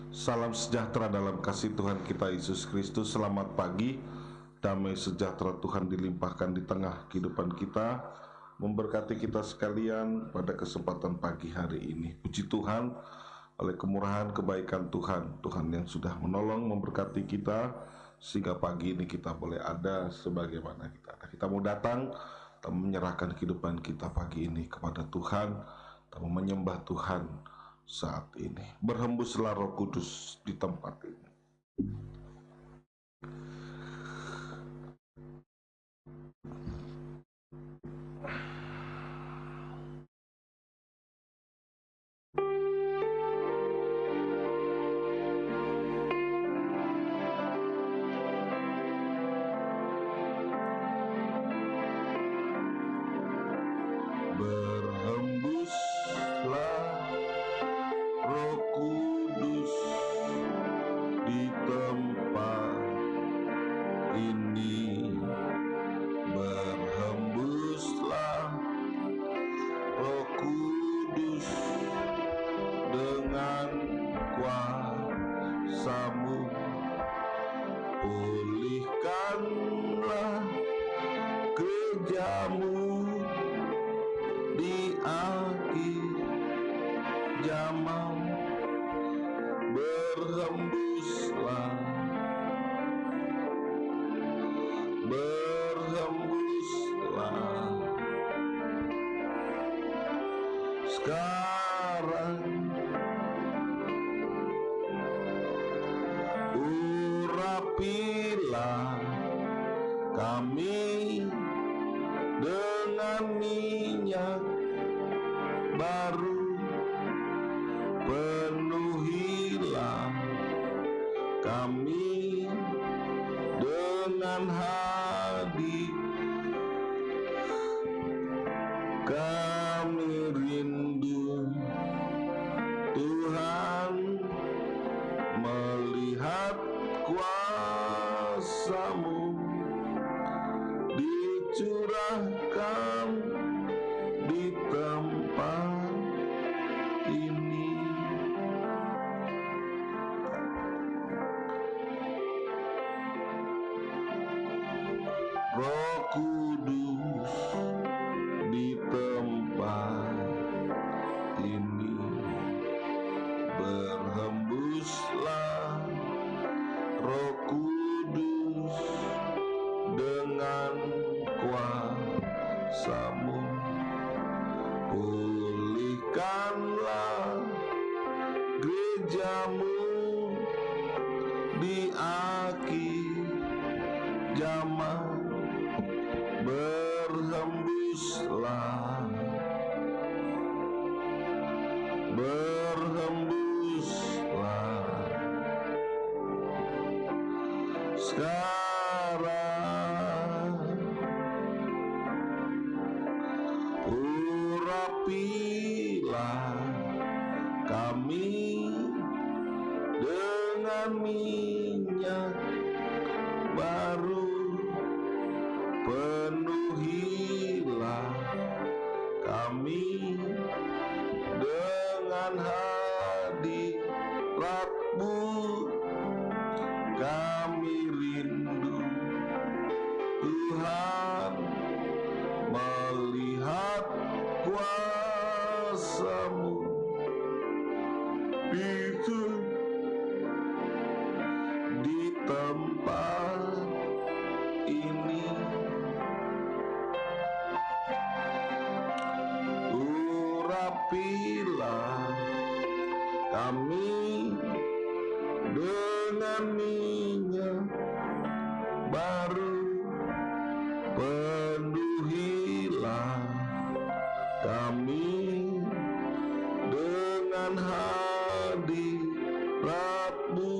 Salam sejahtera dalam kasih Tuhan kita Yesus Kristus. Selamat pagi, damai sejahtera Tuhan dilimpahkan di tengah kehidupan kita, memberkati kita sekalian pada kesempatan pagi hari ini. Puji Tuhan, oleh kemurahan kebaikan Tuhan, Tuhan yang sudah menolong memberkati kita, sehingga pagi ini kita boleh ada sebagaimana kita ada. Kita mau datang, kita menyerahkan kehidupan kita pagi ini kepada Tuhan, kita mau menyembah Tuhan saat ini. Berhembuslah Roh Kudus di tempat ini. Berhembuslah Roh Kudus di tempat ini. Berhembuslah Roh Kudus dengan kuasa-Mu. Pulihkanlah kerja-Mu di akhir zaman. Berhembuslah, berhembuslah sekarang. Urapilah kami dengan minyak baru, penuhilah kami dengan hadirat. Kami rindu Tuhan melihat kuasa-Mu dicurahkan di tempat ini. Roh Kudus di tempat ini. Berhembuslah Roh Kudus dengan kuasa-Mu. Pulihkanlah gereja-Mu di akhir zaman. Berhembuslah, berhembuslah sekarang. Urapilah kami dengan minyak baru, penuhilah kami dengan hadirat-Mu. Kami rindu Tuhan melihat kuasa-Mu itu di tempat ini. Urapilah kami dengan minyak baru, penuhilah kami dengan hadirat-Mu.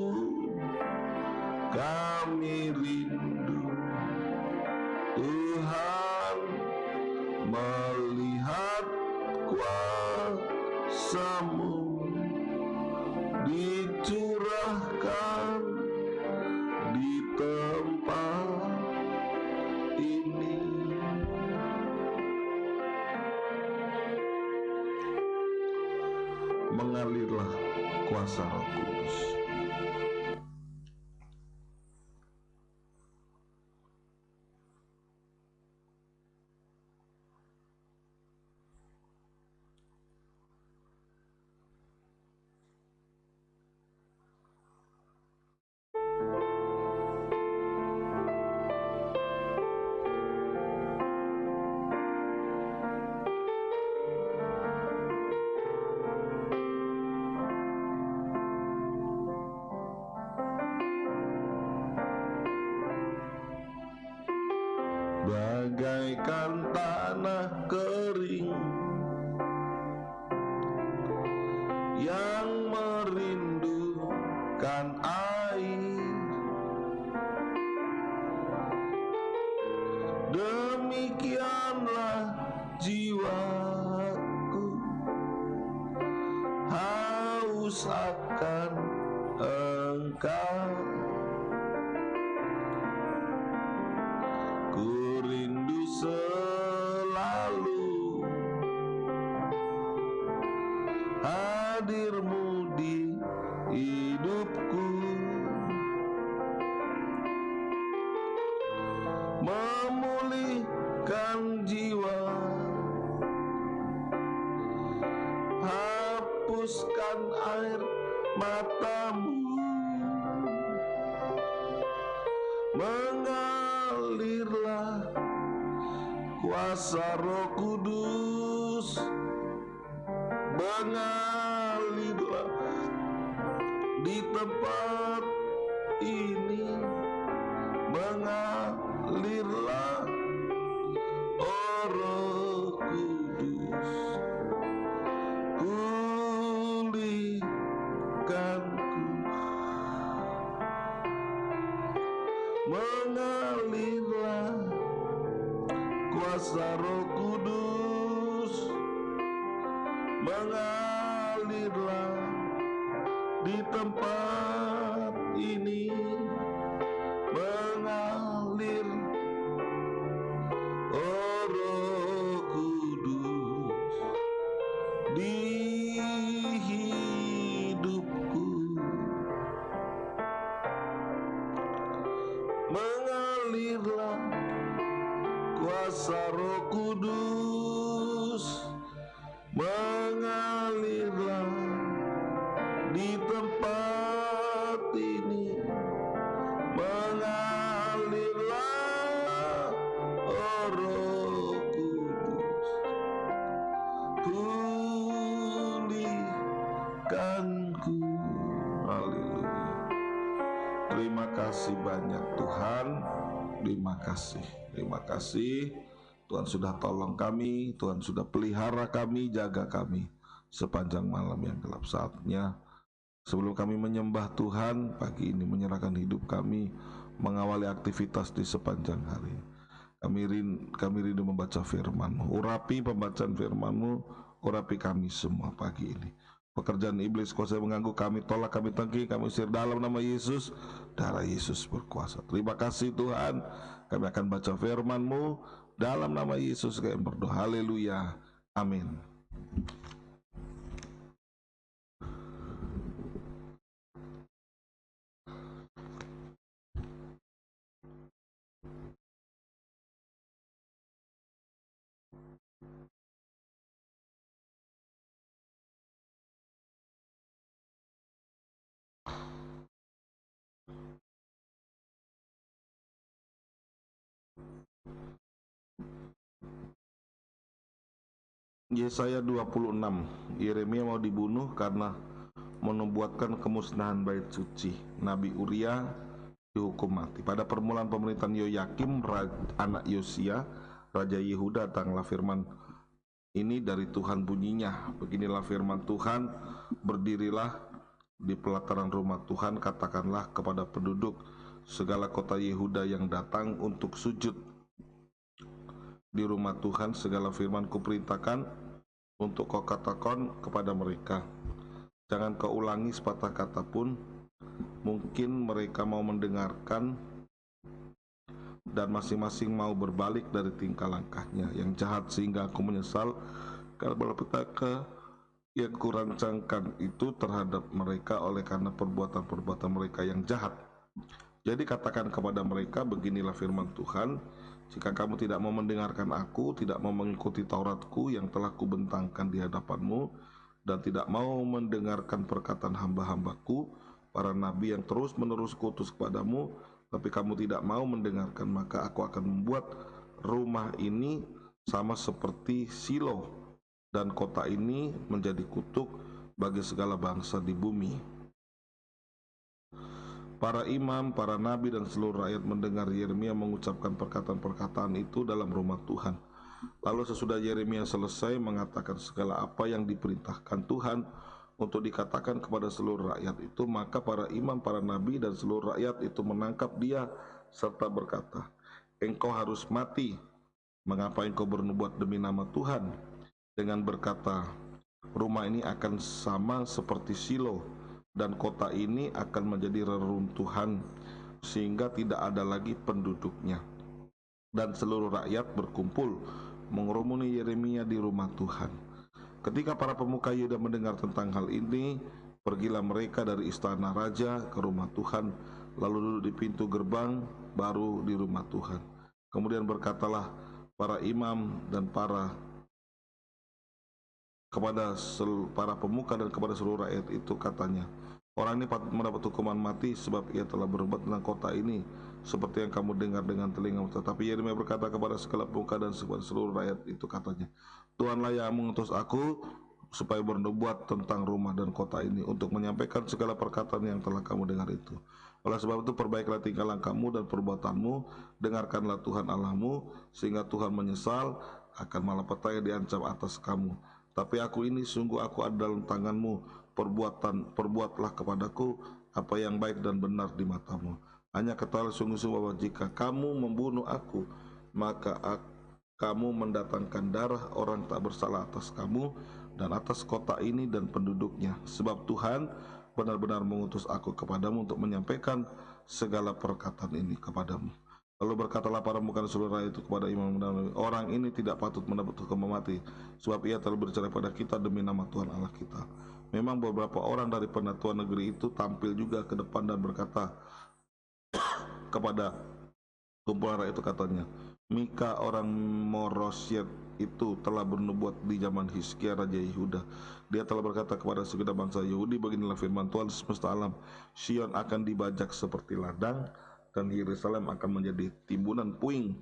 Kami rindu Tuhan melihat kuasa-Mu dicurahkan di tempat ini. Mengalirlah kuasa Roh Kudus. terus akan Engkau. Ku rindu selalu hadir-Mu di hidupku, memulihkan jiwa, hapuskan air mata-Mu, mengalirlah kuasa Roh Kudus, mengalirlah di tempat ini, mengalirlah, oh Roh Kudus, pulihkanku, mengalirlah kuasa Roh Kudus, mengalirlah di tempat ini, mengalir, oh Roh Kudus, di hidupku, mengalirlah kuasa Roh Kudus, mengalirlah di tempat ini, mengalirlah, oh Roh Kudus, pulihkanku. Haleluya. Terima kasih banyak Tuhan. Terima kasih Tuhan sudah tolong kami, Tuhan sudah pelihara kami, jaga kami sepanjang malam yang gelap. Saatnya sebelum kami menyembah Tuhan pagi ini, menyerahkan hidup kami, mengawali aktivitas di sepanjang hari. Kami rindu membaca firman-Mu. Urapi pembacaan firman-Mu, urapi kami semua pagi ini. Pekerjaan iblis kuasa mengganggu kami, tolak, kami tangkis, kami usir dalam nama Yesus. Darah Yesus berkuasa. Terima kasih Tuhan. Kami akan baca firman-Mu dalam nama Yesus kami berdoa. Haleluya. Amin. Yesaya 26. Yeremia mau dibunuh karena menubuatkan kemusnahan bait suci. Nabi Uria dihukum mati. Pada permulaan pemerintahan Yoyakim anak Yosia, Raja Yehuda, datanglah firman ini dari Tuhan bunyinya. Beginilah firman Tuhan, berdirilah di pelataran rumah Tuhan, katakanlah kepada penduduk segala kota Yehuda yang datang untuk sujud di rumah Tuhan, segala firman kuperintahkan untuk kau katakan kepada mereka. Jangan kau ulangi sepatah kata pun. Mungkin mereka mau mendengarkan dan masing-masing mau berbalik dari tingkah langkahnya yang jahat, sehingga aku menyesal karena malapetaka yang kurancangkan itu terhadap mereka oleh karena perbuatan-perbuatan mereka yang jahat. Jadi katakan kepada mereka, beginilah firman Tuhan, jika kamu tidak mau mendengarkan aku, tidak mau mengikuti Tauratku yang telah kubentangkan di hadapanmu, dan tidak mau mendengarkan perkataan hamba-hambaku, para nabi yang terus-menerus kutus kepadamu, tapi kamu tidak mau mendengarkan, maka aku akan membuat rumah ini sama seperti Silo, dan kota ini menjadi kutuk bagi segala bangsa di bumi. Para imam, para nabi, dan seluruh rakyat mendengar Yeremia mengucapkan perkataan-perkataan itu dalam rumah Tuhan. Lalu sesudah Yeremia selesai mengatakan segala apa yang diperintahkan Tuhan untuk dikatakan kepada seluruh rakyat itu, maka para imam, para nabi, dan seluruh rakyat itu menangkap dia serta berkata, engkau harus mati. Mengapa engkau bernubuat demi nama Tuhan dengan berkata, Rumah ini akan sama seperti Shilo, dan kota ini akan menjadi reruntuhan sehingga tidak ada lagi penduduknya. Dan seluruh rakyat berkumpul mengerumuni Yeremia di rumah Tuhan. Ketika para pemuka Yuda mendengar tentang hal ini, pergilah mereka dari istana raja ke rumah Tuhan, lalu duduk di pintu gerbang baru di rumah Tuhan. Kemudian berkatalah para imam dan kepada para pemuka dan kepada seluruh rakyat itu, katanya, orang ini patut mendapat hukuman mati sebab ia telah berbuat tentang kota ini seperti yang kamu dengar dengan telingamu. Tetapi Yeremia berkata kepada segala pemuka dan kepada seluruh rakyat itu, katanya, Tuhanlah yang mengutus aku supaya bernubuat tentang rumah dan kota ini, untuk menyampaikan segala perkataan yang telah kamu dengar itu. Oleh sebab itu perbaikilah tingkah lakumu dan perbuatanmu, dengarkanlah Tuhan Allahmu, sehingga Tuhan menyesal akan malapetaka yang diancam atas kamu. Tapi aku ini sungguh aku ada dalam tanganmu, perbuatlah kepadaku apa yang baik dan benar di matamu. Hanya ketahuilah sungguh-sungguh bahwa jika kamu membunuh aku, maka kamu mendatangkan darah orang tak bersalah atas kamu dan atas kota ini dan penduduknya. Sebab Tuhan benar-benar mengutus aku kepadamu untuk menyampaikan segala perkataan ini kepadamu. Lalu berkatalah para pemuka dan seluruh rakyat itu kepada imam dan Nabi, orang ini tidak patut mendapat hukuman mati, sebab ia telah berbicara pada kita demi nama Tuhan Allah kita. Memang beberapa orang dari penentuan negeri itu tampil juga ke depan dan berkata kepada kumpulan rakyat itu, katanya, Mika orang Moroshet itu telah bernubuat di zaman Hizkia Raja Yehuda. Dia telah berkata kepada segenap bangsa Yahudi, beginilah firman Tuhan semesta alam, Sion akan dibajak seperti ladang, dan Yerusalem akan menjadi timbunan puing,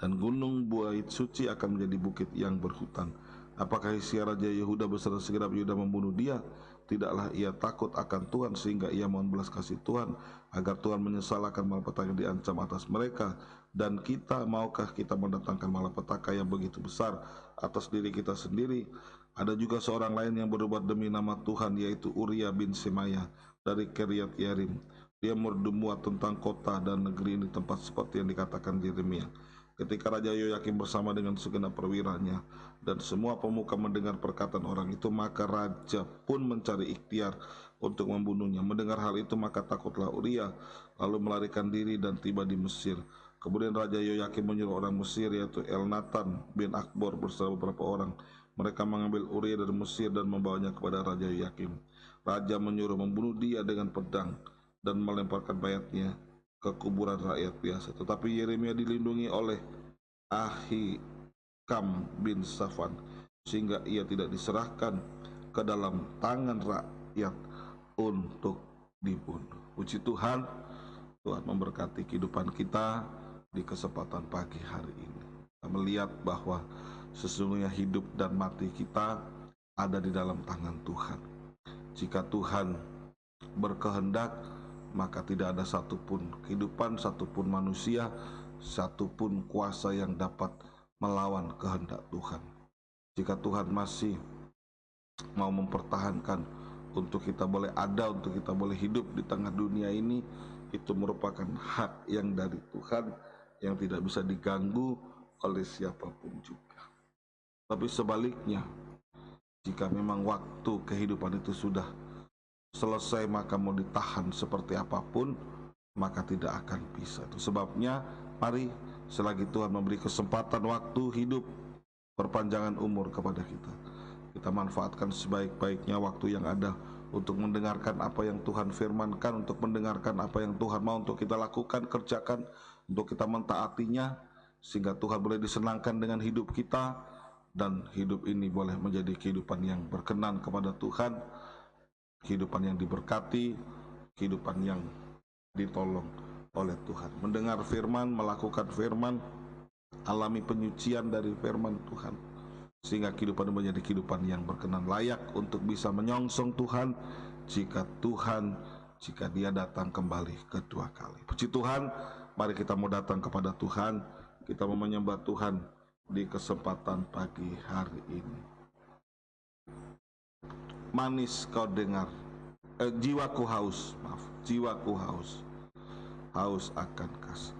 dan gunung Bukit Suci akan menjadi bukit yang berhutan. Apakah Hizkia Raja Yehuda beserta segenap Yuda membunuh dia? Tidaklah ia takut akan Tuhan sehingga ia mohon belas kasih Tuhan, agar Tuhan menyesal akan malapetaka yang diancam atas mereka. Dan kita, maukah kita mendatangkan malapetaka yang begitu besar atas diri kita sendiri? Ada juga seorang lain yang berbuat demi nama Tuhan, yaitu Uria bin Semaya dari Kiryat Yearim. Dia bernubuat tentang kota dan negeri ini tempat seperti yang dikatakan Yeremia. Ketika Raja Yoyakim bersama dengan segenap perwiranya dan semua pemuka mendengar perkataan orang itu, maka raja pun mencari ikhtiar untuk membunuhnya. Mendengar hal itu, maka takutlah Uria, lalu melarikan diri dan tiba di Mesir. Kemudian Raja Yoyakim menyuruh orang Mesir, yaitu Elnatan bin Akbor bersama beberapa orang. Mereka mengambil Uria dari Mesir dan membawanya kepada Raja Yoyakim. Raja menyuruh membunuh dia dengan pedang dan melemparkan mayatnya ke kuburan rakyat biasa. Tetapi Yeremia dilindungi oleh Ahikam bin Safan, sehingga ia tidak diserahkan ke dalam tangan rakyat untuk dibunuh. Puji Tuhan, Tuhan memberkati kehidupan kita di kesempatan pagi hari ini. Kita melihat bahwa sesungguhnya hidup dan mati kita ada di dalam tangan Tuhan. Jika Tuhan berkehendak, maka tidak ada satupun kehidupan, satupun manusia, satupun kuasa yang dapat melawan kehendak Tuhan. Jika Tuhan masih mau mempertahankan untuk kita boleh ada, untuk kita boleh hidup di tengah dunia ini, itu merupakan hak yang dari Tuhan yang tidak bisa diganggu oleh siapapun juga. Tapi sebaliknya, jika memang waktu kehidupan itu sudah selesai, maka mau ditahan seperti apapun, maka tidak akan bisa. Itu sebabnya mari selagi Tuhan memberi kesempatan waktu hidup, perpanjangan umur kepada kita manfaatkan sebaik-baiknya waktu yang ada untuk mendengarkan apa yang Tuhan firmankan, untuk mendengarkan apa yang Tuhan mau untuk kita lakukan, kerjakan, untuk kita mentaatinya, sehingga Tuhan boleh disenangkan dengan hidup kita, dan hidup ini boleh menjadi kehidupan yang berkenan kepada Tuhan, kehidupan yang diberkati, kehidupan yang ditolong oleh Tuhan. Mendengar firman, melakukan firman, alami penyucian dari firman Tuhan, sehingga kehidupan menjadi kehidupan yang berkenan, layak untuk bisa menyongsong Tuhan jika dia datang kembali kedua kali. Puji Tuhan, mari kita mau datang kepada Tuhan, kita mau menyembah Tuhan di kesempatan pagi hari ini. Manis kau dengar, jiwaku haus, haus akan kasih.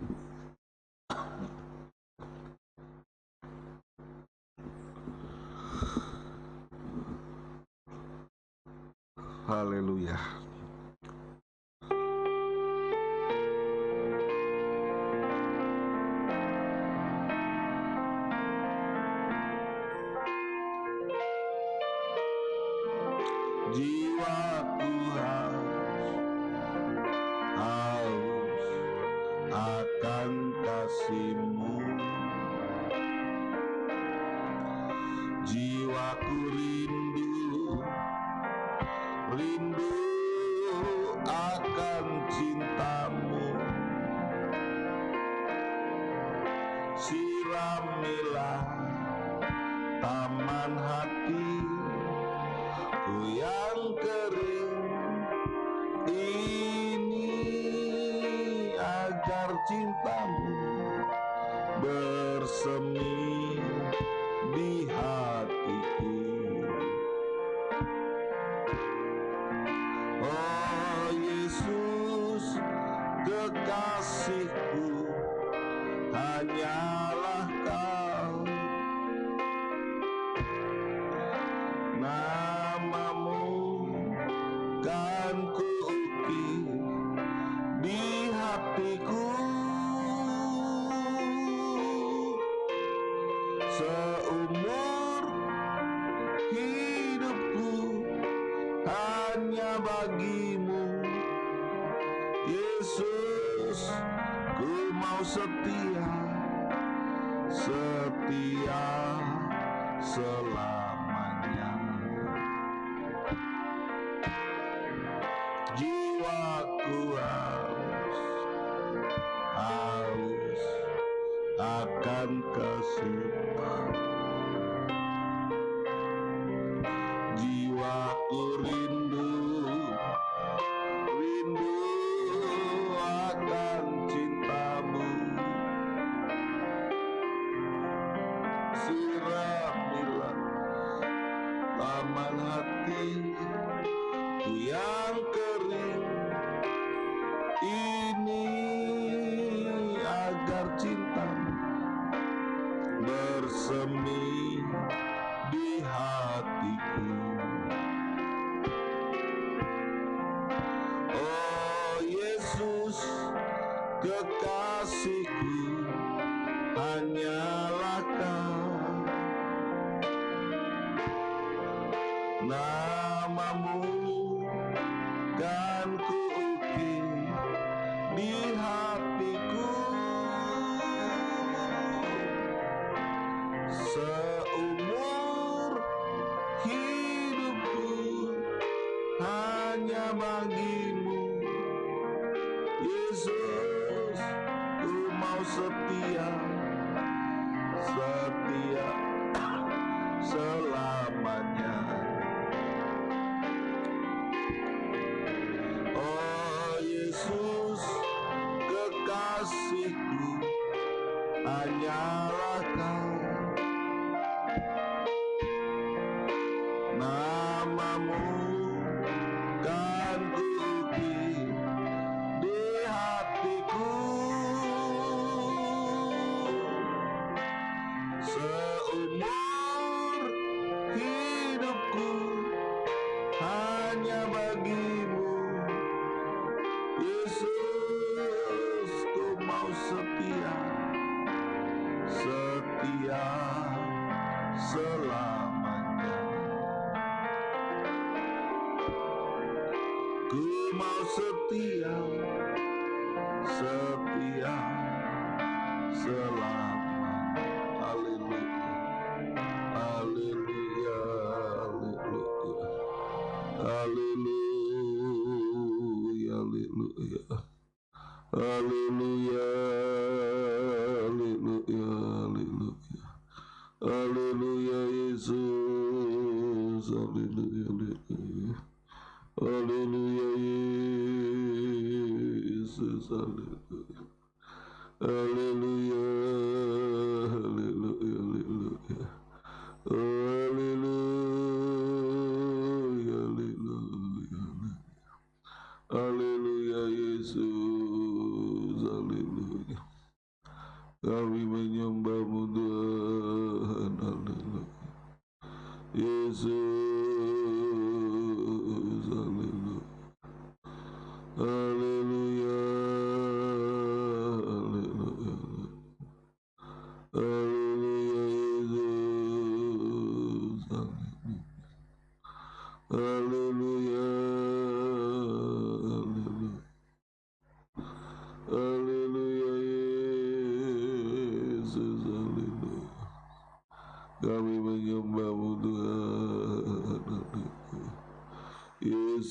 Haleluya. Jiwaku haus akan kasih-Mu, jiwaku rindu akan cinta-Mu. Siramilah taman hatiku yang kering ini, agar cinta-Mu bersemi di hatiku. Oh Yesus, kekasihku, hanyalah Kau. Nama-Mu kan kuukir di hatiku. Seumur hidupku hanya bagi-Mu, Yesus, ku mau setia selamanya. Jiwaku haus akan kasih-Mu, jiwaku rindu akan cinta-Mu. Siramilah taman hatiku yang kering ini, agar cinta-Mu bersemi di hatiku. Oh Yesus, kekasihku, hanyalah Kau. Nama-Mu kan kuukir di hatiku. Seumur hidupku hanya bagi-Mu, Yesus, ku mau setia selamanya. Oh Yesus, kekasihku, hanyalah Kau. Nama-Mu kan kuukir di hatiku. Seumur hidupku hanya bagi-Mu, Yesus, ku mau setia selamanya. Ku mau setia selamanya. Haleluya, haleluya, haleluya, haleluya, haleluya, haleluya, haleluya, haleluya, Yesus, haleluya, haleluya, haleluya, Yesus, haleluya, haleluya, haleluya, haleluya, haleluya, haleluya, haleluya, Yesus, haleluya. Kami menyembah-Mu Tuhan, haleluya, Yesus, haleluya.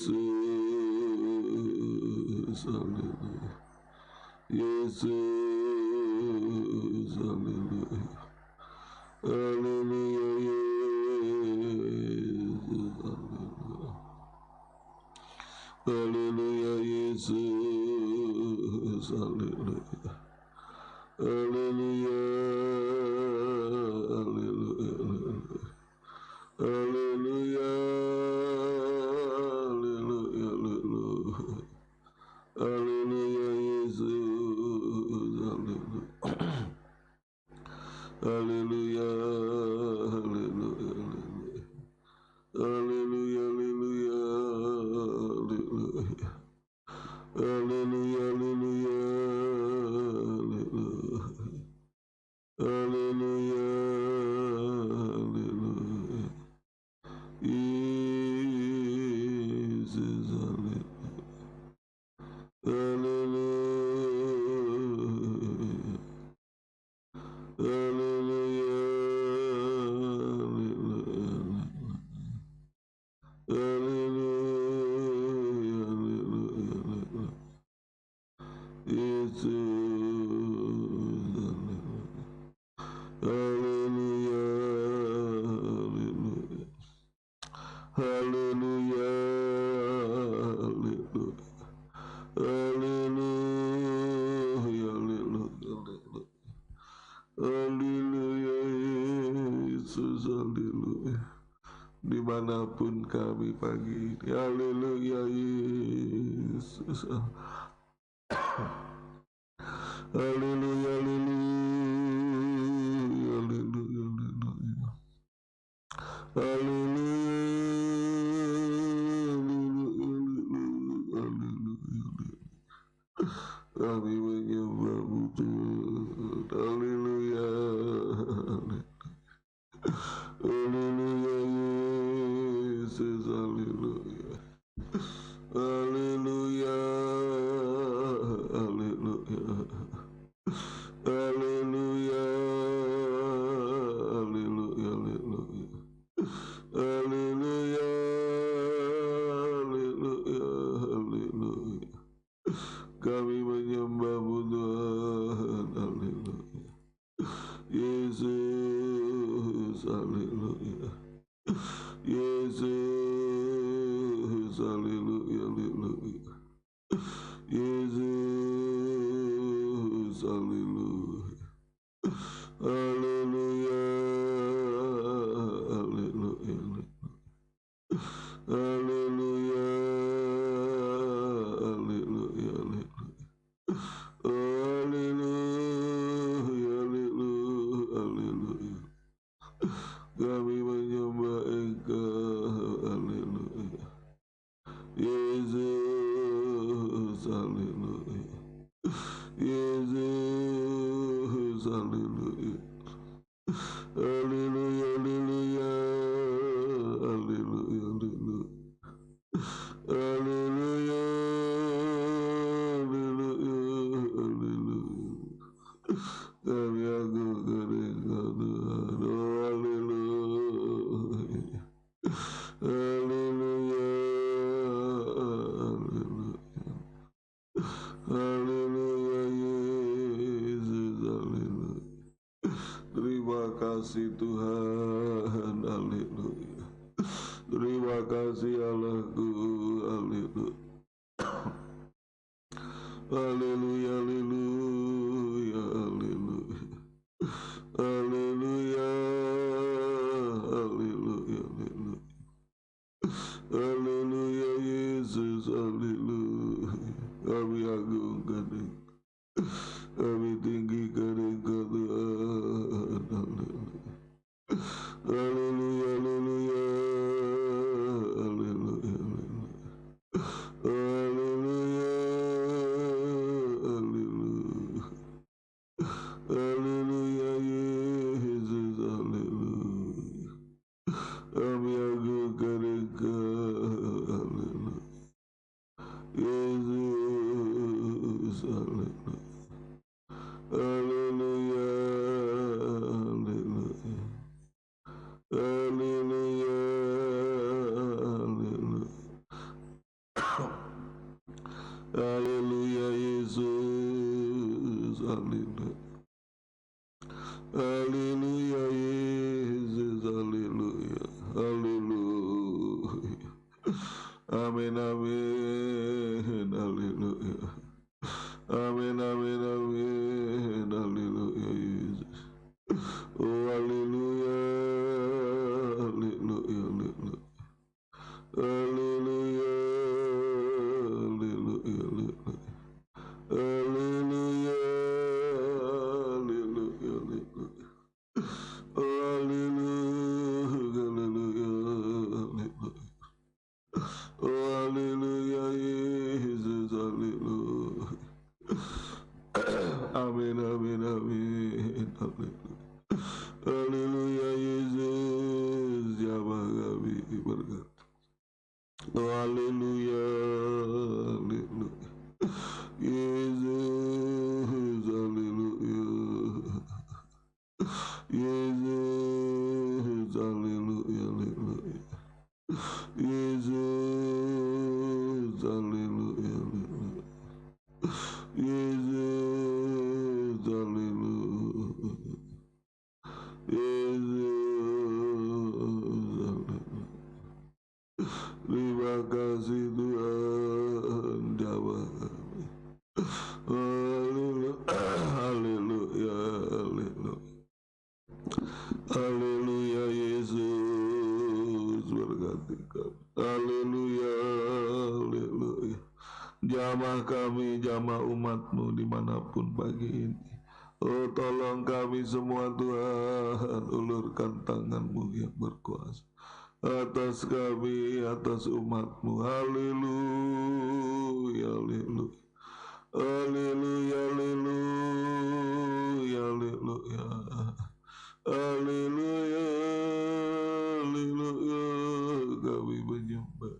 Yesus, haleluya. Yesus, haleluya. Haleluya, Yesus, haleluya. Haleluya, Yesus, haleluya. Haleluya, haleluya, haleluya, haleluya, haleluya. Haleluya, Yesus, haleluya. Haleluya, haleluya, haleluya, haleluya, haleluya. Haleluya, haleluya, haleluya. Haleluya, haleluya. Yesus, haleluya. Haleluya. Haleluya, haleluya, haleluya. Yesus, haleluya, haleluya, haleluya, haleluya, haleluya. Haleluya, Yesus, haleluya. Dimanapun kami pagi ini, haleluya, Yesus. Haleluya, haleluya, haleluya, haleluya. Haleluya, haleluya. Kami menyembahmu Tuhan. Haleluya. Haleluya, Yesus, haleluya. Haleluya, haleluya. Haleluya, haleluya, haleluya. Haleluya, haleluya, haleluya. Kami menyembahmu Tuhan, haleluya. Yesus, haleluya. Yesus, haleluya, haleluya. Yesus, haleluya. Haleluya, haleluya. Haleluya, haleluya, haleluya. Haleluya, haleluya, haleluya. Kami menyembah Engkau, haleluya. Yesus, haleluya. Yesus, haleluya. Haleluya, haleluya. Haleluya, haleluya. Haleluya, haleluya, haleluya. Kami agungkan Engkau Tuhan. Oh, haleluya. Haleluya, haleluya. Haleluya, Yesus, haleluya. Terima kasih Tuhan, haleluya. Terima kasih Allahku, haleluya. Haleluya, haleluya, haleluya. Haleluya, haleluya, haleluya. Haleluya, Yesus, haleluya. Kami agungkan Engkau, kami tinggikan Engkau Tuhan, haleluya. Haleluya, haleluya, haleluya, haleluya. Haleluya, haleluya. Haleluya, Yesus, haleluya. Kami agungkan Engkau, haleluya. Haleluya Yesus, haleluya. Haleluya Yesus, haleluya. Haleluya. Amin amin. Haleluya. Amin amin amin. Haleluya Yesus. Oh haleluya. Haleluya haleluya. Haleluya. Haleluya haleluya. Haleluya. Haleluya haleluya. Haleluya, haleluya, haleluya, Yesus, haleluya. Amin, amin, amin, haleluya. Haleluya, Yesus, Jamaah kami berkat. Haleluya, haleluya. Yesus, haleluya. Yesus, haleluya, haleluya. Yesus, haleluya, haleluya. Yesus, haleluya. Yesus, haleluya. Terima kasih Tuhan, Jamaah kami. Haleluya, haleluya, haleluya. Haleluya Yesus, berkati kami. Haleluya, haleluya. Jamah kami, jamah umatmu dimanapun pagi ini. Oh tolong kami semua Tuhan, ulurkan tanganmu yang berkuasa atas kami, atas umatmu. Haleluya, haleluya. Haleluya, haleluya, haleluya. Haleluya, haleluya, kami menyembah.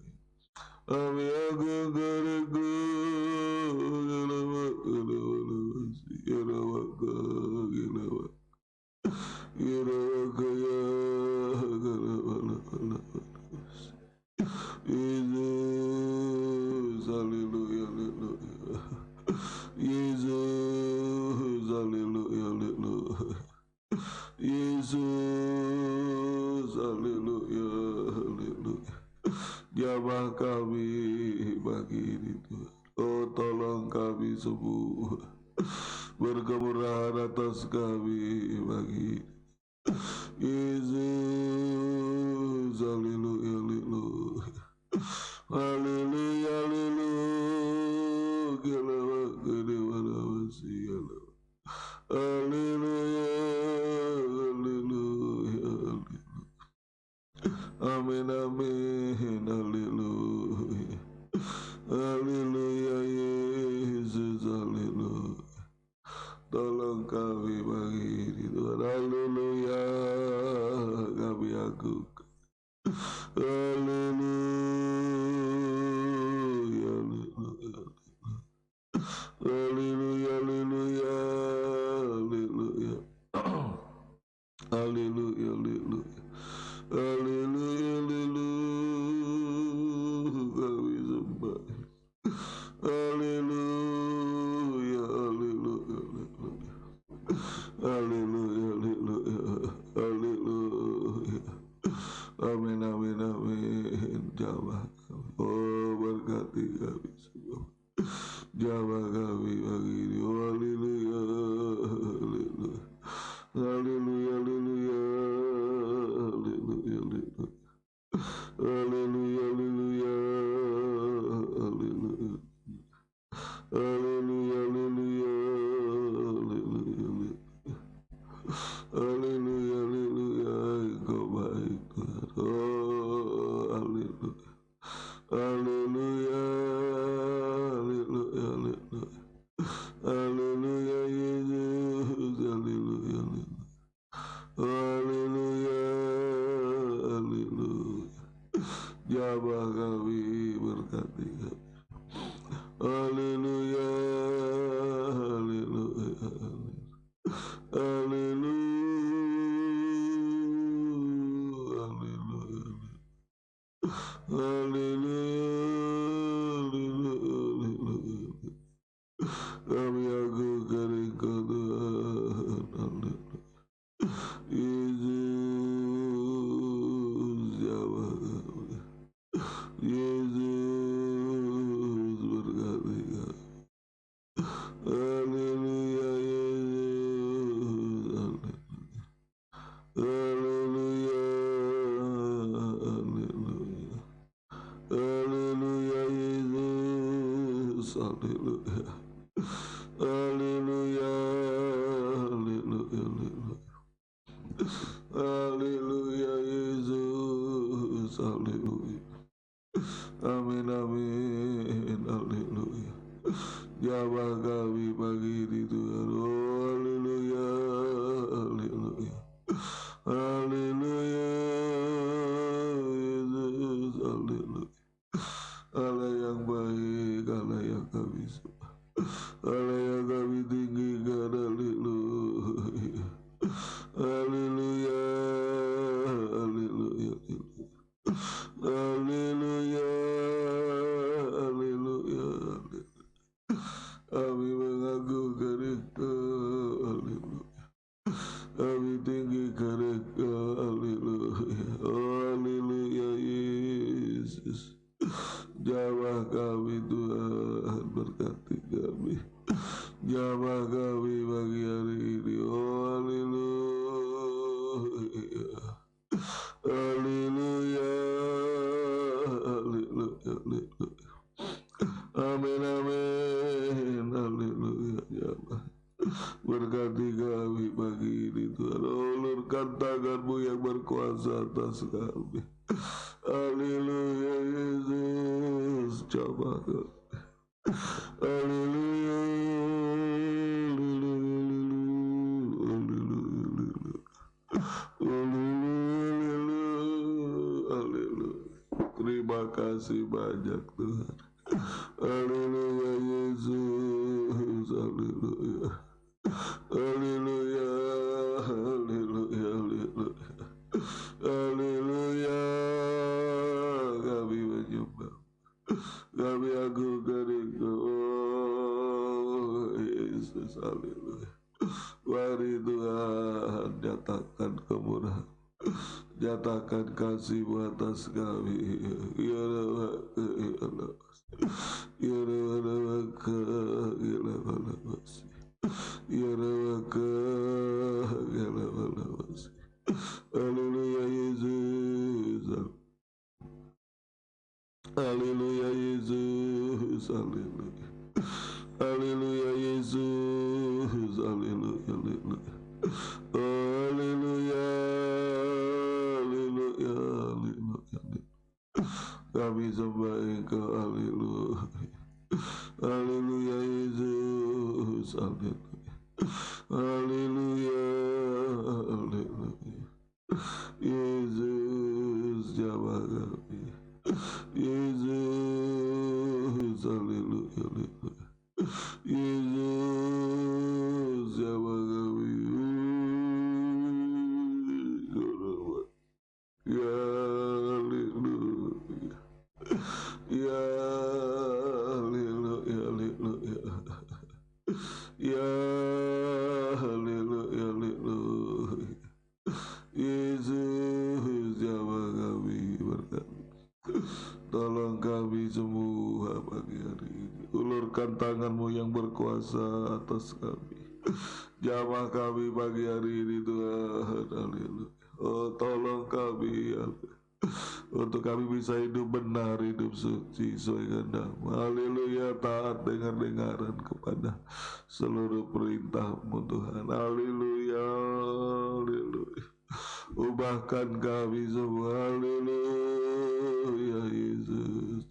Kami agungkan Yesus, haleluya, haleluya. Yesus, haleluya, haleluya. Yesus, haleluya, haleluya. Jamah kami bagi ini Tuhan. Oh tolong kami semua, berkemurahan atas kami bagi Yesus, haleluya, haleluya. Haleluya, haleluya. Haleluya, haleluya. Amin, amin, haleluya. Haleluya, Yesus, haleluya. Tolong kami bagi ini Tuhan, haleluya. Kami agungkan. Haleluya, haleluya. Haleluya, haleluya, haleluya. Haleluya, haleluya. Haleluya, haleluya. Kami sembah. Haleluya, haleluya, haleluya. Haleluya, haleluya. Haleluya. Amin, amin, amin. Jamaah kami. Oh berkati kami semua. Jamaah kami pagi ini. Haleluya, haleluya. Haleluya, haleluya. Haleluya, haleluya. Haleluya, haleluya. Haleluya. Haleluya, haleluya. Haleluya. Haleluya, haleluya. Engkau baik Tuhan. Oh, haleluya. Haleluya. Haleluya, haleluya. haleluya, haleluya, haleluya, haleluya Yesus, haleluya, amin amin, haleluya. Jawab kami pagi ini Tuhan, oh haleluya, haleluya, haleluya Yesus, haleluya. Allah yang baik, Allah yang kami suka, Allah yang kami tinggikan, haleluya, haleluya, haleluya, haleluya, haleluya, kami mengagungkan Engkau, haleluya, kami tinggikan Engkau, haleluya, oh haleluya Yesus. Jamah kami Tuhan, berkati kami, jamah kami pagi hari ini, oh haleluya, haleluya, haleluya, haleluya, amin amin, haleluya. Jamah berkati kami pagi ini Tuhan, ulurkan tangan-Mu yang berkuasa atas kami, haleluya Yesus, jamah kami, haleluya, haleluya. Terima kasih banyak Tuhan, haleluya Yesus, haleluya, haleluya, haleluya, haleluya, haleluya. Kami menyembah, kami agungkan Engkau, oh Yesus, haleluya. Mari Tuhan, nyatakan kemurahan, nyatakan kasih-Mu atas kami, ya Allah, ya Allah, ya Allah, ya Allah, ya Allah, haleluya Yesus, haleluya Yesus, haleluya, haleluya Yesus, haleluya, haleluya, haleluya, haleluya, haleluya. Kami sembah Engkau, haleluya, haleluya Yesus, haleluya, haleluya, haleluya. Yesus, jamah kami, Yesus, haleluya, haleluya, Yesus, jamah kami, ya haleluya, ya haleluya, haleluya, ya haleluya, haleluya. Yesus, jamah kami, berkati, tolong kami semua pagi hari ini, ulurkan tangan-Mu yang berkuasa atas kami, jamah kami pagi hari ini Tuhan, haleluya. Oh tolong kami, haleluya, untuk kami bisa hidup benar, hidup suci sesuai kehendak-Mu, haleluya, taat dengar-dengaran kepada seluruh perintah-Mu Tuhan, haleluya, haleluya. Ubahkan kami semua, haleluya Yesus,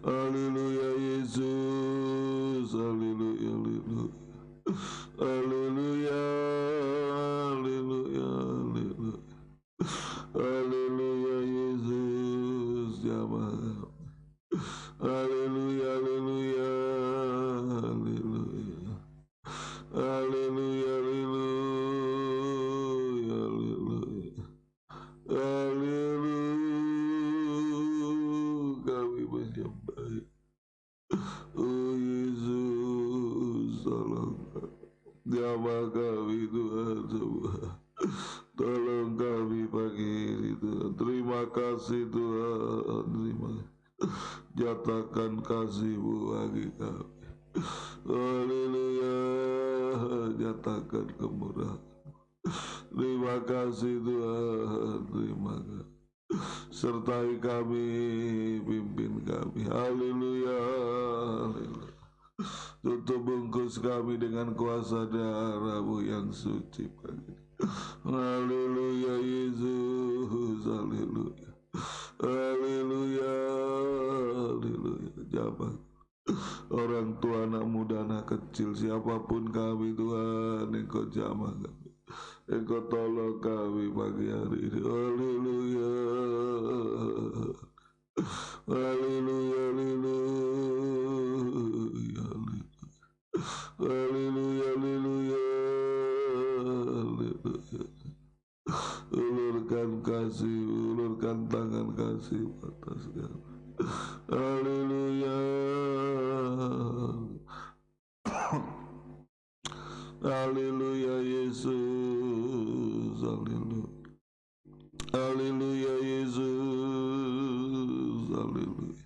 haleluya Yesus, haleluya, haleluya, haleluya, haleluya, haleluya, haleluya Yesus, jamah kami, haleluya, haleluya, haleluya, haleluya, haleluya, haleluya, kami menyembah, oh Yesus, tolong jamah kami Tuhan semua, tolong kami pagi ini Tuhan, terima kasih Tuhan, terima kasih, nyatakan kasih-Mu bagi kami, haleluya, nyatakan kemurahan, terima kasih Tuhan, terima kasih. Sertai kami, pimpin kami. Haleluya, haleluya. Tutup bungkus kami dengan kuasa darah-Mu yang suci pagi. Haleluya Yesus, haleluya. Haleluya, haleluya. Jamah orang tua, anak muda, anak kecil, siapapun kami Tuhan, Engkau jamah kami, Engkau tolong kami pagi hari ini. Haleluya, haleluya, haleluya, haleluya, haleluya, haleluya. Ulurkan kasih, ulurkan tangan kasih atas kami. Haleluya, haleluya Yesus, haleluya, haleluya Yesus, haleluya,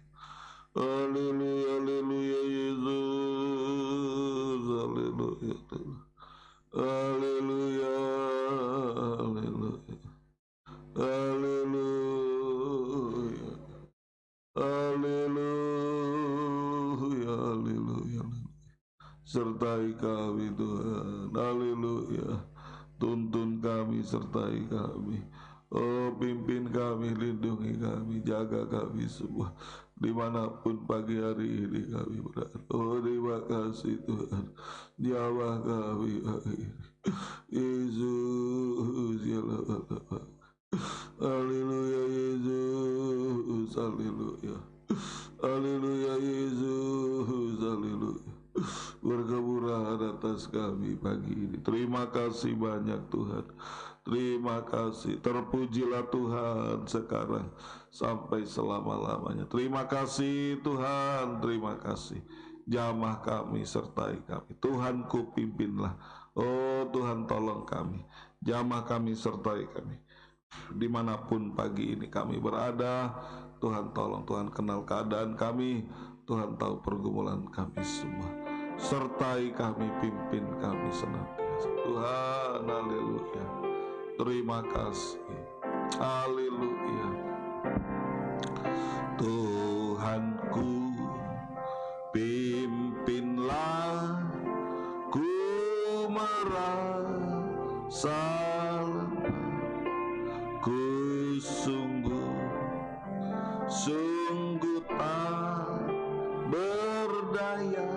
haleluya, haleluya Yesus, haleluya, haleluya, haleluya, haleluya, haleluya, haleluya. Sertai kami Tuhan, haleluya. Tuntun kami, sertai kami. Oh, pimpin kami, lindungi kami, jaga kami semua dimanapun pagi hari ini kami berada. Oh, terima kasih Tuhan, jamah kami pagi ini. Yesus, ya Allah. Haleluya Yesus, haleluya, haleluya Yesus, haleluya. Berkemurahan atas kami pagi ini. Terima kasih banyak Tuhan. Terima kasih. Terpujilah Tuhan sekarang sampai selama-lamanya. Terima kasih Tuhan. Terima kasih. Jamah kami, sertai kami. Tuhanku pimpinlah. Oh Tuhan, tolong kami. Jamah kami, sertai kami. Dimanapun pagi ini kami berada, Tuhan tolong, Tuhan kenal keadaan kami, Tuhan tahu pergumulan kami semua. Sertai kami, pimpin kami senantiasa. Tuhan, haleluya. Terima kasih. Haleluya. Tuhanku, pimpinlah ku merasa ku sungguh tak berdaya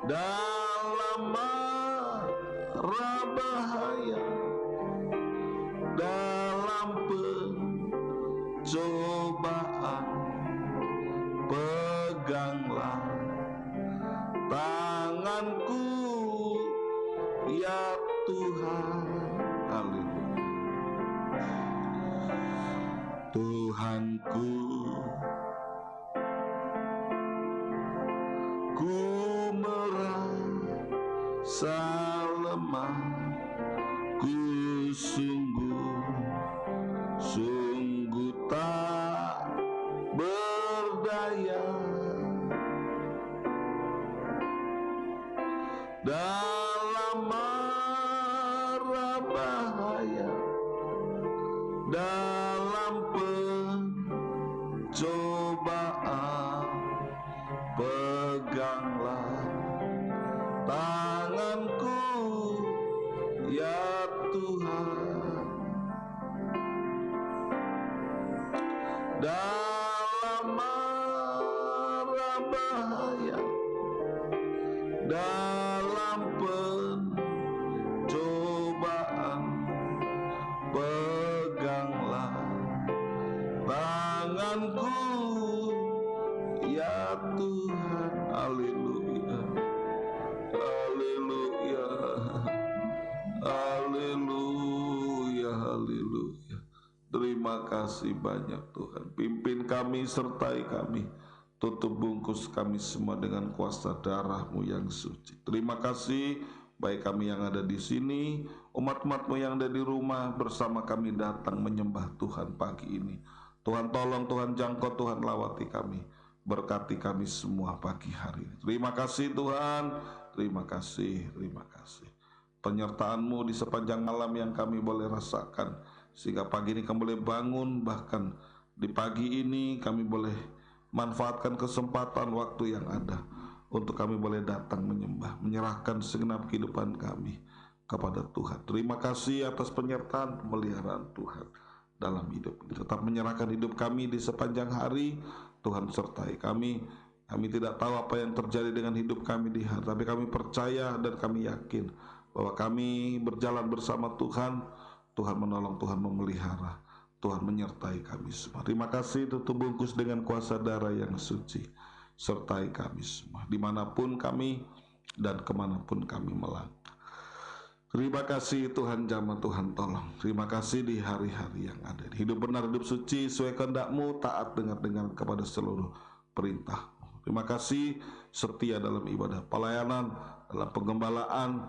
dalam mara bahaya, dalam pencobaan, peganglah tanganku ya Tuhan. Haleluya. Tuhanku, ku merasa lemah, ku sungguh tak berdaya dalam mara bahaya, dalam pencobaan, peganglah tanganku ya Tuhan. Dalam mara bahaya, dalam pencobaan, peganglah tanganku ya Tuhan. Haleluya, haleluya, haleluya, haleluya. Terima kasih banyak Tuhan. Pimpin kami, sertai kami. Tutup bungkus kami semua dengan kuasa darah-Mu yang suci. Terima kasih, baik kami yang ada di sini, umat-umat-Mu yang ada di rumah, bersama kami datang menyembah Tuhan pagi ini. Tuhan tolong, Tuhan jangkau, Tuhan lawati kami. Berkati kami semua pagi hari ini. Terima kasih Tuhan, terima kasih, terima kasih. penyertaan-Mu di sepanjang malam yang kami boleh rasakan, sehingga pagi ini kami boleh bangun, bahkan di pagi ini kami boleh manfaatkan kesempatan waktu yang ada untuk kami boleh datang menyembah, menyerahkan segenap kehidupan kami kepada Tuhan. Terima kasih atas penyertaan pemeliharaan Tuhan dalam hidup ini. Tetap menyerahkan hidup kami di sepanjang hari. Tuhan sertai kami. Kami tidak tahu apa yang terjadi dengan hidup kami di hari, tapi kami percaya dan kami yakin bahwa kami berjalan bersama Tuhan. Tuhan menolong, Tuhan memelihara, Tuhan menyertai kami semua. Terima kasih, tutup bungkus dengan kuasa darah yang suci. Sertai kami semua, dimanapun kami dan kemanapun kami melangkah. Terima kasih Tuhan jamah, Tuhan tolong. Terima kasih di hari-hari yang ada. Hidup benar, hidup suci, sesuai kehendak-Mu, taat dengar-dengar kepada seluruh perintah. Terima kasih, setia dalam ibadah pelayanan, dalam penggembalaan,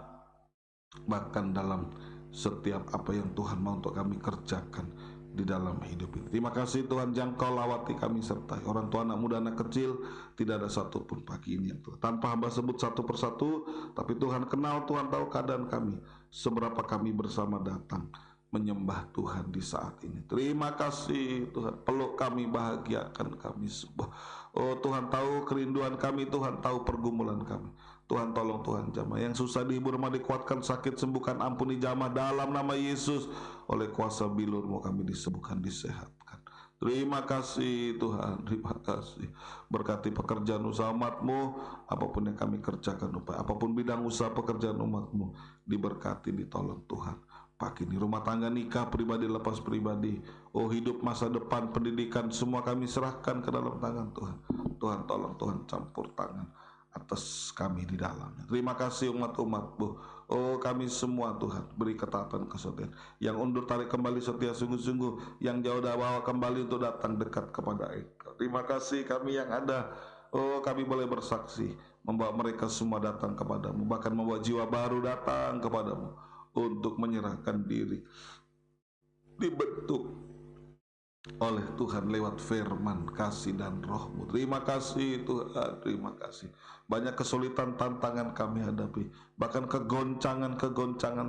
bahkan dalam setiap apa yang Tuhan mau untuk kami kerjakan di dalam hidup ini. Terima kasih Tuhan, jangkau lawati kami sertai orang tua, anak muda, anak kecil. Tidak ada satupun pagi ini yang Tuhan, tanpa hamba sebut satu persatu, tapi Tuhan kenal, Tuhan tahu keadaan kami, seberapa kami bersama datang menyembah Tuhan di saat ini. Terima kasih Tuhan, peluk kami, bahagiakan kami semua. Oh Tuhan tahu kerinduan kami, Tuhan tahu pergumulan kami. Tuhan tolong, Tuhan jamah yang susah dihibur, mau dikuatkan, sakit sembuhkan, ampuni jamah dalam nama Yesus. Oleh kuasa bilur-Mu kami disembuhkan, disehatkan. Terima kasih Tuhan, terima kasih. Berkati pekerjaan usaha umat-Mu, apapun yang kami kerjakan, apapun bidang usaha pekerjaan umat-Mu, diberkati, ditolong Tuhan. Pagi ini rumah tangga, nikah, pribadi lepas pribadi, oh hidup, masa depan, pendidikan, semua kami serahkan ke dalam tangan Tuhan. Tuhan tolong, Tuhan campur tangan atas kami di dalamnya. Terima kasih umat-umat-Mu. Oh kami semua Tuhan, beri ketaatan kesetiaan. Yang undur tarik kembali setia sungguh-sungguh, yang jauh dah bawa kembali untuk datang dekat kepada Engkau. Terima kasih kami yang ada. Oh kami boleh bersaksi, membawa mereka semua datang kepadamu, bahkan membawa jiwa baru datang kepadamu untuk menyerahkan diri, dibentuk oleh Tuhan lewat firman, kasih dan Roh-Mu. Terima kasih Tuhan, terima kasih. Banyak kesulitan, tantangan kami hadapi, bahkan kegoncangan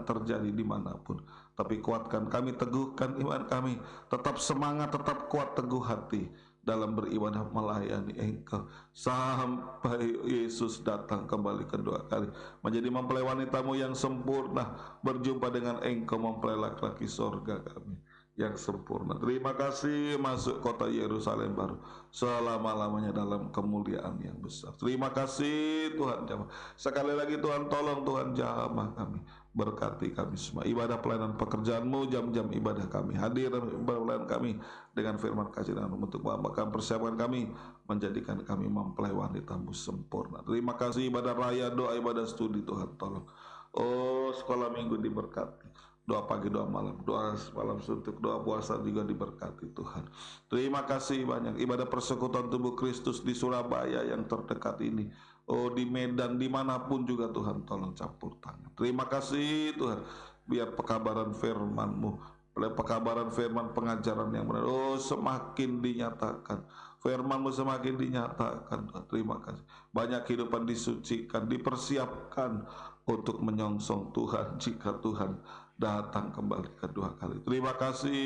terjadi dimanapun, tapi kuatkan kami, teguhkan iman kami, tetap semangat, tetap kuat, teguh hati dalam beribadah melayani Engkau sampai Yesus datang kembali kedua kali, menjadi mempelai wanita-Mu yang sempurna, berjumpa dengan Engkau, mempelai laki-laki sorga kami yang sempurna. Terima kasih, masuk kota Yerusalem baru selama-lamanya dalam kemuliaan yang besar. Terima kasih Tuhan jamah. Sekali lagi Tuhan tolong, Tuhan jamah kami, berkati kami semua, ibadah pelayanan pekerjaan-Mu, jam-jam ibadah kami, hadir pelayanan kami dengan firman kasih dan untuk mengamalkan, persiapkan kami, menjadikan kami mempelai wanita-Mu sempurna. Terima kasih, ibadah raya, doa, ibadah studi, Tuhan tolong. Oh sekolah minggu diberkati, doa pagi, doa malam, doa malam suntuk, doa puasa juga diberkati Tuhan. Terima kasih banyak, ibadah persekutuan tubuh Kristus di Surabaya yang terdekat ini, oh di Medan, dimanapun juga Tuhan tolong campur tangan. Terima kasih Tuhan, biar pekabaran firman-Mu, pekabaran firman, pengajaran yang benar, oh semakin dinyatakan, firman-Mu semakin dinyatakan. Terima kasih, banyak kehidupan disucikan, dipersiapkan untuk menyongsong Tuhan jika Tuhan datang kembali kedua kali. Terima kasih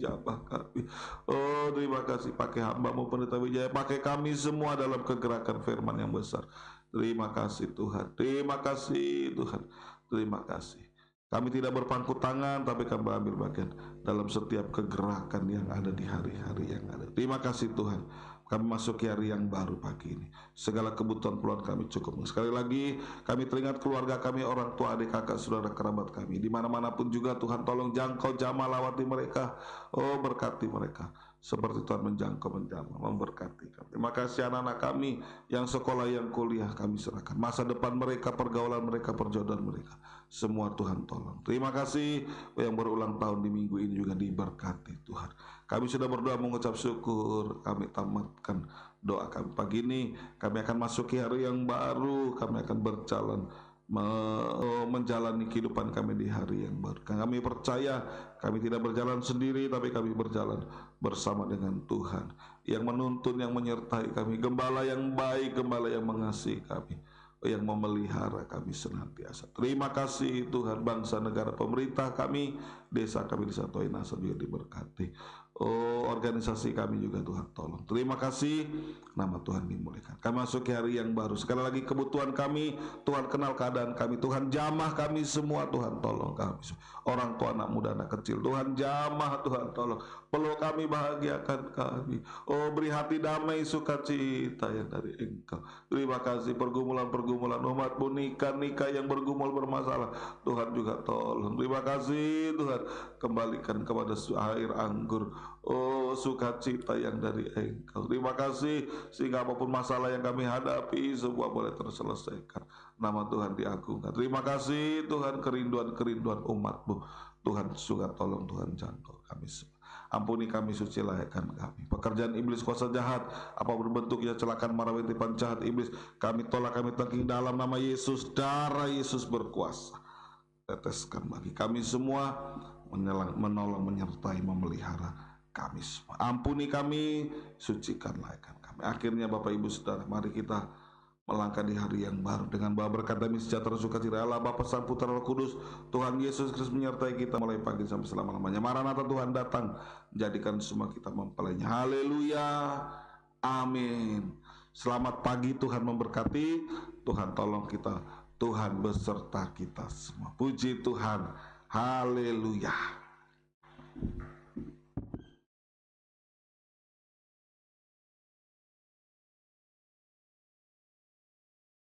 jamah kami. Oh terima kasih, pakai hamba-Mu Pendeta Wijaya, pakai kami semua dalam kegerakan firman yang besar. Terima kasih Tuhan, terima kasih Tuhan, terima kasih. Kami tidak berpangku tangan, tapi kami ambil bagian dalam setiap kegerakan yang ada di hari-hari yang ada. Terima kasih Tuhan, kami masuki hari yang baru pagi ini. Segala kebutuhan keluarga kami cukup. Sekali lagi kami teringat keluarga kami, orang tua, adik, kakak, saudara, kerabat kami, di mana-mana pun juga Tuhan tolong jangkau, jamah, lawati mereka. Oh berkati mereka seperti Tuhan menjangkau, menjamah, memberkati kami. Terima kasih anak-anak kami yang sekolah, yang kuliah, kami serahkan masa depan mereka, pergaulan mereka, perjodohan mereka, semua Tuhan tolong. Terima kasih yang berulang tahun di minggu ini juga diberkati Tuhan. Kami sudah berdoa mengucap syukur, kami tamatkan doa kami pagi ini. Kami akan masuki hari yang baru, kami akan berjalan menjalani kehidupan kami di hari yang baru. Kami percaya kami tidak berjalan sendiri, tapi kami berjalan bersama dengan Tuhan yang menuntun, yang menyertai kami, gembala yang baik, gembala yang mengasihi kami. yang memelihara kami senantiasa. Terima kasih Tuhan, bangsa, negara, pemerintah kami, desa kami di Satu Inasa juga diberkati. Oh, organisasi kami juga Tuhan tolong. Terima kasih, nama Tuhan dimuliakan. Kami masuk ke hari yang baru. Sekali lagi kebutuhan kami, Tuhan kenal keadaan kami. Tuhan jamah kami semua, Tuhan tolong kami. Orang tua, anak muda, anak kecil, Tuhan jamah, Tuhan tolong. Peluk kami, bahagiakan kami. Oh, beri hati damai, sukacita yang dari Engkau. Terima kasih pergumulan-pergumulan umat-Mu, nikah yang bergumul bermasalah, Tuhan juga tolong. Terima kasih Tuhan, kembalikan kepada air anggur, oh sukacita yang dari Engkau. Terima kasih sehingga apapun masalah yang kami hadapi semua boleh terselesaikan. Nama Tuhan diagungkan. Terima kasih Tuhan, kerinduan-kerinduan umat-Mu, Tuhan juga tolong, Tuhan jangkau kami semua. Ampuni kami, suci layakkan kami. Pekerjaan iblis, kuasa jahat, apapun bentuknya, celakaan, mara, tipan jahat iblis, kami tolak, kami tangking dalam nama Yesus. Darah Yesus berkuasa. Teteskan bagi kami semua, menolong, menyertai, memelihara kami semua. Ampuni kami, sucikan layakkan kami. Akhirnya Bapak Ibu Saudara, mari kita melangkah di hari yang baru dengan bawa berkat damai sejahtera sukacita Allah Bapa, Sang, Putra, Roh Kudus, Tuhan Yesus Kristus menyertai kita mulai pagi sampai selama-lamanya. Maranatha, Tuhan datang, jadikan semua kita mempelainya. Haleluya, amin. Selamat pagi, Tuhan memberkati, Tuhan tolong kita, Tuhan beserta kita semua. Puji Tuhan, haleluya.